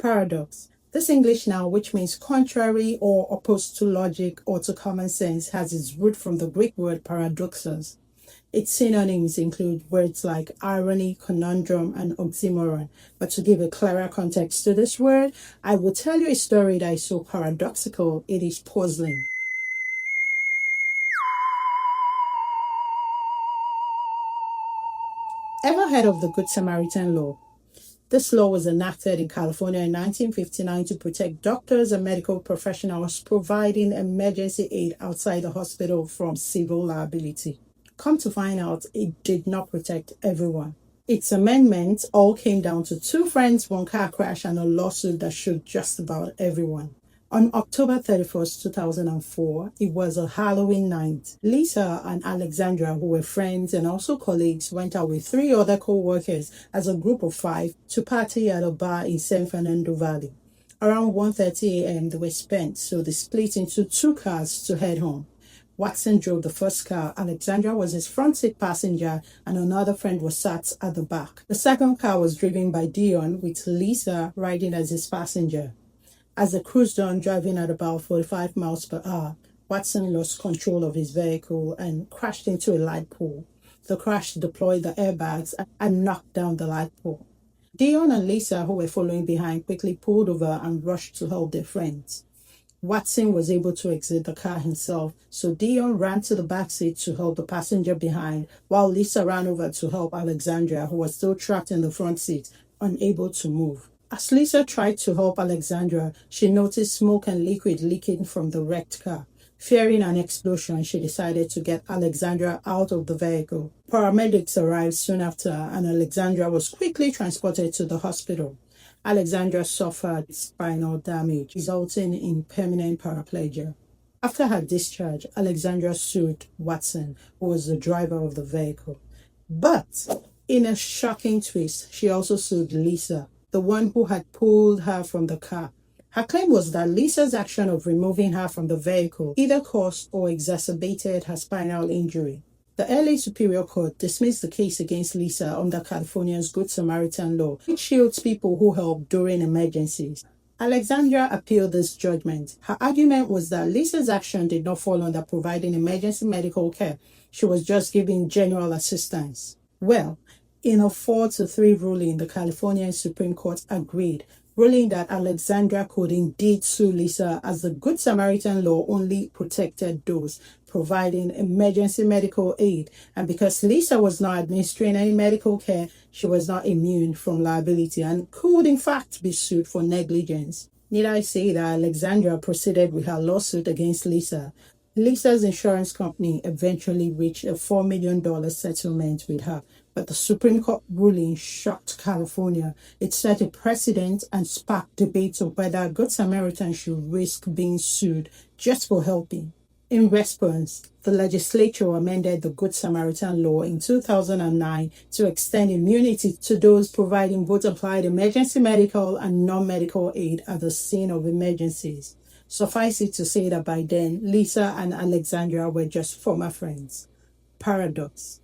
Paradox. This English noun, which means contrary or opposed to logic or to common sense, has its root from the Greek word paradoxos. Its synonyms include words like irony, conundrum, and oxymoron. But to give a clearer context to this word, I will tell you a story that is so paradoxical it is puzzling. Ever heard of the Good Samaritan Law? This law was enacted in California in 1959 to protect doctors and medical professionals providing emergency aid outside the hospital from civil liability. Come to find out, it did not protect everyone. Its amendments all came down to two friends, one car crash, and a lawsuit that shook just about everyone. On October 31st, 2004, it was a Halloween night. Lisa and Alexandra, who were friends and also colleagues, went out with three other co-workers as a group of five to party at a bar in San Fernando Valley. Around 1:30 a.m. they were spent, so they split into two cars to head home. Watson drove the first car, Alexandra was his front seat passenger, and another friend was sat at the back. The second car was driven by Dion, with Lisa riding as his passenger. As they cruised on, driving at about 45 miles per hour, Watson lost control of his vehicle and crashed into a light pole. The crash deployed the airbags and knocked down the light pole. Dion and Lisa, who were following behind, quickly pulled over and rushed to help their friends. Watson was able to exit the car himself, so Dion ran to the back seat to help the passenger behind, while Lisa ran over to help Alexandra, who was still trapped in the front seat, unable to move. As Lisa tried to help Alexandra, she noticed smoke and liquid leaking from the wrecked car. Fearing an explosion, she decided to get Alexandra out of the vehicle. Paramedics arrived soon after, and Alexandra was quickly transported to the hospital. Alexandra suffered spinal damage, resulting in permanent paraplegia. After her discharge, Alexandra sued Watson, who was the driver of the vehicle. But in a shocking twist, she also sued Lisa, the one who had pulled her from the car. Her claim was that Lisa's action of removing her from the vehicle either caused or exacerbated her spinal injury. The LA Superior Court dismissed the case against Lisa under California's Good Samaritan Law, which shields people who help during emergencies. Alexandra appealed this judgment. Her argument was that Lisa's action did not fall under providing emergency medical care. She was just giving general assistance. Well, in a 4-3 ruling, the California Supreme Court agreed, ruling that Alexandra could indeed sue Lisa, as the Good Samaritan Law only protected those providing emergency medical aid, and because Lisa was not administering any medical care, she was not immune from liability and could in fact be sued for negligence. Need I say that Alexandra proceeded with her lawsuit against Lisa? Lisa's insurance company eventually reached a $4 million settlement with her, but the Supreme Court ruling shocked California. It set a precedent and sparked debates of whether Good Samaritan should risk being sued just for helping. In response, the legislature amended the Good Samaritan Law in 2009 to extend immunity to those providing both applied emergency medical and non-medical aid at the scene of emergencies. Suffice it to say that by then, Lisa and Alexandra were just former friends. Paradox.